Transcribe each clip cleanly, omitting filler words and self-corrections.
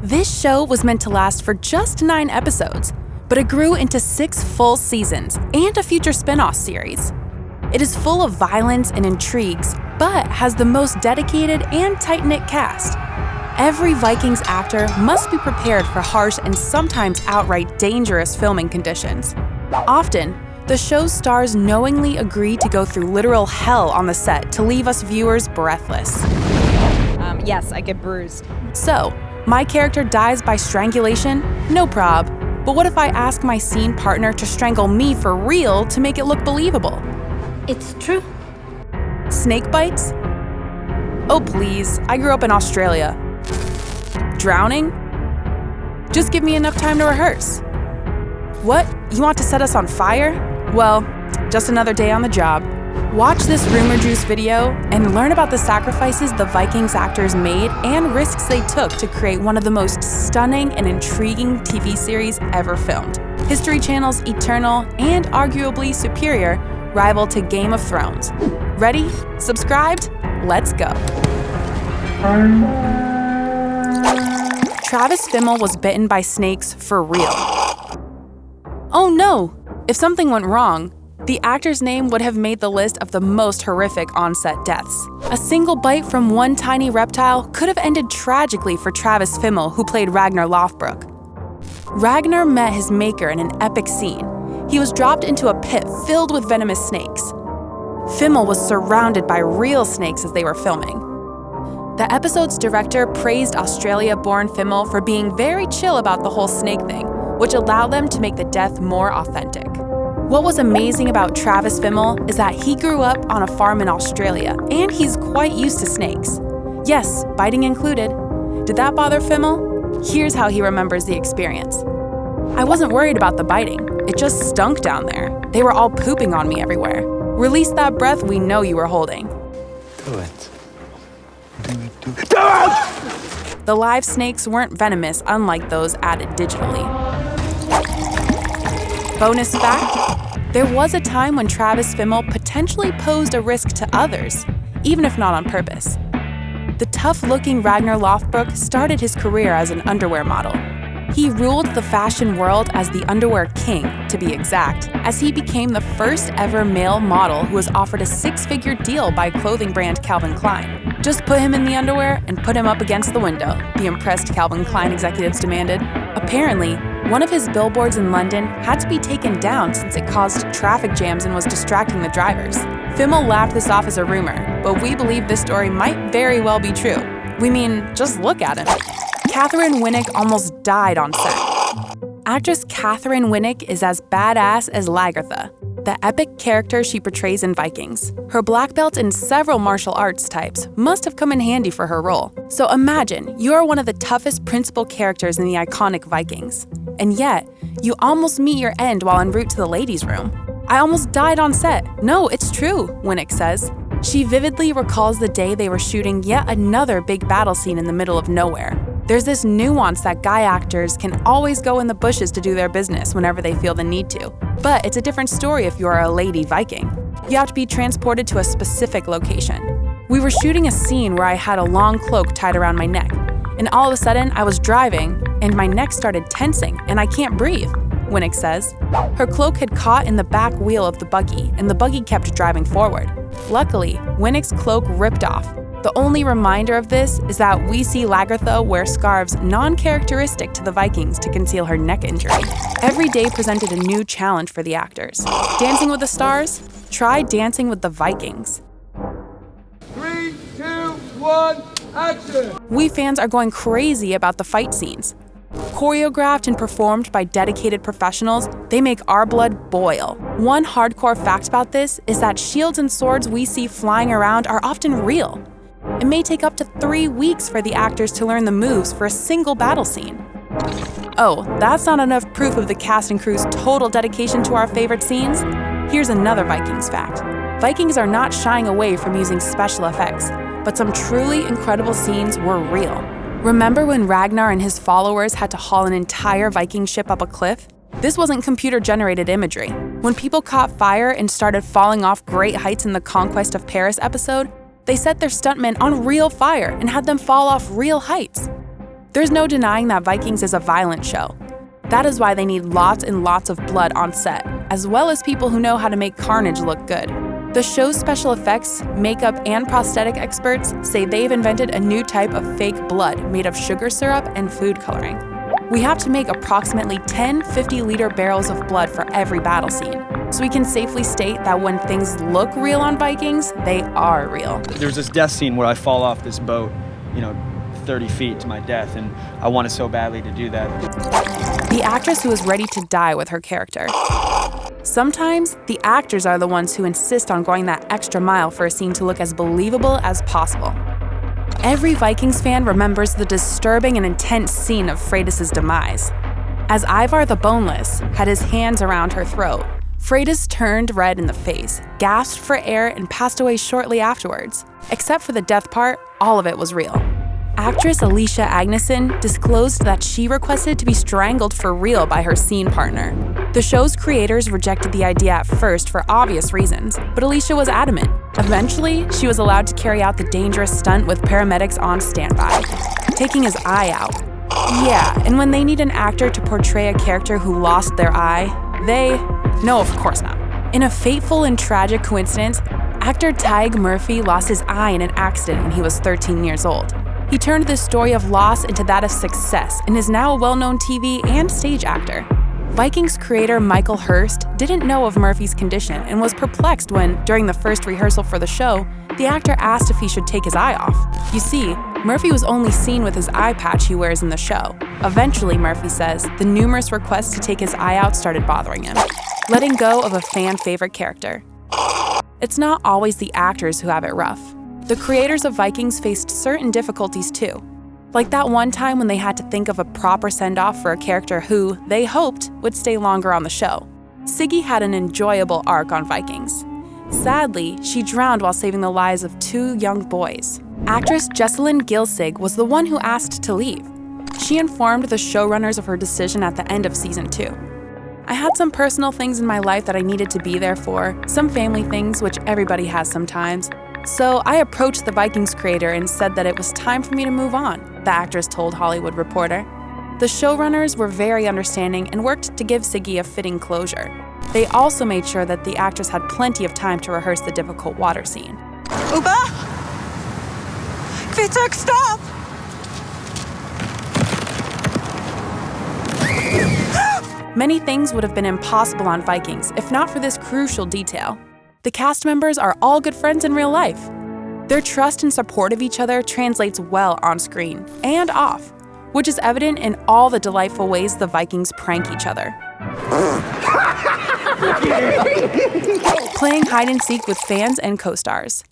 This show was meant to last for just 9 episodes, but it grew into 6 full seasons and a future spin-off series. It is full of violence and intrigues, but has the most dedicated and tight-knit cast. Every Vikings actor must be prepared for harsh and sometimes outright dangerous filming conditions. Often, the show's stars knowingly agree to go through literal hell on the set to leave us viewers breathless. Yes, I get bruised. So, my character dies by strangulation? No prob. But what if I ask my scene partner to strangle me for real to make it look believable? It's true. Snake bites? Oh please, I grew up in Australia. Drowning? Just give me enough time to rehearse. What? You want to set us on fire? Well, just another day on the job. Watch this Rumour Juice video and learn about the sacrifices the Vikings actors made and risks they took to create one of the most stunning and intriguing TV series ever filmed. History Channel's eternal and arguably superior rival to Game of Thrones. Ready? Subscribed? Let's go. Travis Fimmel was bitten by snakes for real. Oh no! If something went wrong, the actor's name would have made the list of the most horrific on-set deaths. A single bite from one tiny reptile could have ended tragically for Travis Fimmel, who played Ragnar Lothbrok. Ragnar met his maker in an epic scene. He was dropped into a pit filled with venomous snakes. Fimmel was surrounded by real snakes as they were filming. The episode's director praised Australia-born Fimmel for being very chill about the whole snake thing, which allowed them to make the death more authentic. What was amazing about Travis Fimmel is that he grew up on a farm in Australia, and he's quite used to snakes. Yes, biting included. Did that bother Fimmel? Here's how he remembers the experience. I wasn't worried about the biting. It just stunk down there. They were all pooping on me everywhere. Release that breath we know you were holding. Do it. Do it. The live snakes weren't venomous, unlike those added digitally. Bonus fact, there was a time when Travis Fimmel potentially posed a risk to others, even if not on purpose. The tough-looking Ragnar Lothbrok started his career as an underwear model. He ruled the fashion world as the underwear king, to be exact, as he became the first ever male model who was offered a 6-figure deal by clothing brand Calvin Klein. Just put him in the underwear and put him up against the window, the impressed Calvin Klein executives demanded. Apparently, one of his billboards in London had to be taken down since it caused traffic jams and was distracting the drivers. Fimmel laughed this off as a rumor, but we believe this story might very well be true. We mean, just look at him. Katheryn Winnick almost died on set. Actress Katheryn Winnick is as badass as Lagertha, the epic character she portrays in Vikings. Her black belt in several martial arts types must have come in handy for her role. So imagine you are one of the toughest principal characters in the iconic Vikings. And yet, you almost meet your end while en route to the ladies' room. I almost died on set. No, it's true, Winnick says. She vividly recalls the day they were shooting yet another big battle scene in the middle of nowhere. There's this nuance that guy actors can always go in the bushes to do their business whenever they feel the need to. But it's a different story if you are a lady Viking. You have to be transported to a specific location. We were shooting a scene where I had a long cloak tied around my neck, and all of a sudden I was driving and my neck started tensing and I can't breathe, Winnick says. Her cloak had caught in the back wheel of the buggy and the buggy kept driving forward. Luckily, Winnick's cloak ripped off. The only reminder of this is that we see Lagertha wear scarves non-characteristic to the Vikings to conceal her neck injury. Every day presented a new challenge for the actors. Dancing with the Stars? Try Dancing with the Vikings. 3, 2, 1, action! We fans are going crazy about the fight scenes. Choreographed and performed by dedicated professionals, they make our blood boil. One hardcore fact about this is that shields and swords we see flying around are often real. It may take up to 3 weeks for the actors to learn the moves for a single battle scene. Oh, that's not enough proof of the cast and crew's total dedication to our favorite scenes? Here's another Vikings fact. Vikings are not shying away from using special effects, but some truly incredible scenes were real. Remember when Ragnar and his followers had to haul an entire Viking ship up a cliff? This wasn't computer-generated imagery. When people caught fire and started falling off great heights in the Conquest of Paris episode, they set their stuntmen on real fire and had them fall off real heights. There's no denying that Vikings is a violent show. That is why they need lots and lots of blood on set, as well as people who know how to make carnage look good. The show's special effects, makeup, and prosthetic experts say they've invented a new type of fake blood made of sugar syrup and food coloring. We have to make approximately 10 50-liter barrels of blood for every battle scene, so we can safely state that when things look real on Vikings, they are real. There's this death scene where I fall off this boat, 30 feet to my death, and I wanted so badly to do that. The actress who is ready to die with her character. Sometimes, the actors are the ones who insist on going that extra mile for a scene to look as believable as possible. Every Vikings fan remembers the disturbing and intense scene of Freydis' demise. As Ivar the Boneless had his hands around her throat, Freydis turned red in the face, gasped for air, and passed away shortly afterwards. Except for the death part, all of it was real. Actress Alicia Agneson disclosed that she requested to be strangled for real by her scene partner. The show's creators rejected the idea at first for obvious reasons, but Alicia was adamant. Eventually, she was allowed to carry out the dangerous stunt with paramedics on standby, taking his eye out. Yeah, and when they need an actor to portray a character who lost their eye, no, of course not. In a fateful and tragic coincidence, actor Tig Murphy lost his eye in an accident when he was 13 years old. He turned this story of loss into that of success and is now a well-known TV and stage actor. Vikings creator Michael Hurst didn't know of Murphy's condition and was perplexed when, during the first rehearsal for the show, the actor asked if he should take his eye off. You see, Murphy was only seen with his eye patch he wears in the show. Eventually, Murphy says, the numerous requests to take his eye out started bothering him, letting go of a fan-favorite character. It's not always the actors who have it rough. The creators of Vikings faced certain difficulties too, like that one time when they had to think of a proper send-off for a character who, they hoped, would stay longer on the show. Siggy had an enjoyable arc on Vikings. Sadly, she drowned while saving the lives of 2 young boys. Actress Jessalyn Gilsig was the one who asked to leave. She informed the showrunners of her decision at the end of season 2. I had some personal things in my life that I needed to be there for, some family things which everybody has sometimes. So I approached the Vikings creator and said that it was time for me to move on, the actress told Hollywood Reporter. The showrunners were very understanding and worked to give Siggy a fitting closure. They also made sure that the actress had plenty of time to rehearse the difficult water scene. Uba! Vitek, stop! Many things would have been impossible on Vikings if not for this crucial detail. The cast members are all good friends in real life. Their trust and support of each other translates well on screen and off, which is evident in all the delightful ways the Vikings prank each other. Playing hide-and-seek with fans and co-stars.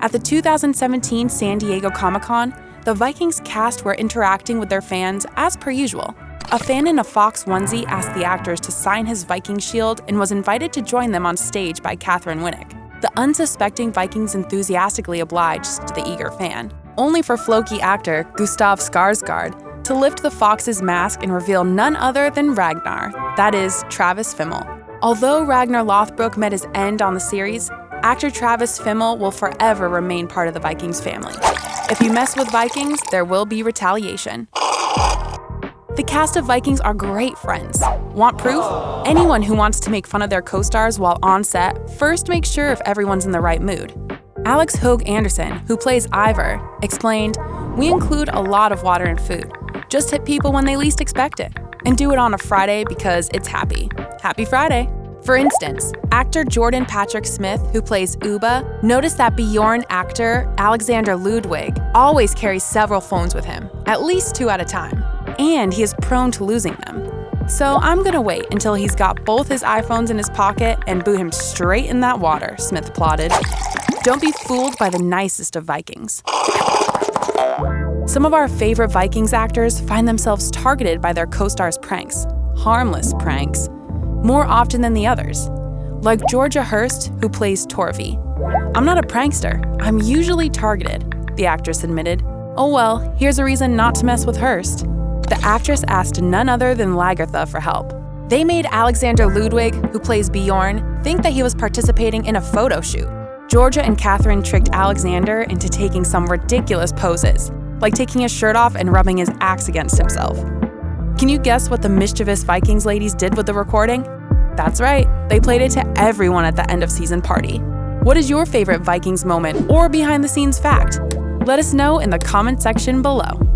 At the 2017 San Diego Comic-Con, the Vikings cast were interacting with their fans as per usual. A fan in a Fox onesie asked the actors to sign his Viking shield and was invited to join them on stage by Katheryn Winnick. The unsuspecting Vikings enthusiastically obliged to the eager fan, only for Floki actor Gustav Skarsgård to lift the Fox's mask and reveal none other than Ragnar, that is, Travis Fimmel. Although Ragnar Lothbrok met his end on the series, actor Travis Fimmel will forever remain part of the Vikings family. If you mess with Vikings, there will be retaliation. The cast of Vikings are great friends. Want proof? Anyone who wants to make fun of their co-stars while on set first makes sure if everyone's in the right mood. Alex Hoag Anderson, who plays Ivar, explained, "We include a lot of water and food. Just hit people when they least expect it. And do it on a Friday because it's happy. Happy Friday." For instance, actor Jordan Patrick Smith, who plays Uba, noticed that Bjorn actor Alexander Ludwig always carries several phones with him, at least 2 at a time. And he is prone to losing them. So I'm gonna wait until he's got both his iPhones in his pocket and boot him straight in that water, Smith applauded. Don't be fooled by the nicest of Vikings. Some of our favorite Vikings actors find themselves targeted by their co-stars' pranks, harmless pranks, more often than the others. Like Georgia Hurst, who plays Torvi. "I'm not a prankster, I'm usually targeted," the actress admitted. Oh well, here's a reason not to mess with Hurst. The actress asked none other than Lagertha for help. They made Alexander Ludwig, who plays Bjorn, think that he was participating in a photo shoot. Georgia and Katheryn tricked Alexander into taking some ridiculous poses. like taking his shirt off and rubbing his axe against himself. Can you guess what the mischievous Vikings ladies did with the recording? That's right, they played it to everyone at the end of season party. What is your favorite Vikings moment or behind the scenes fact? Let us know in the comment section below.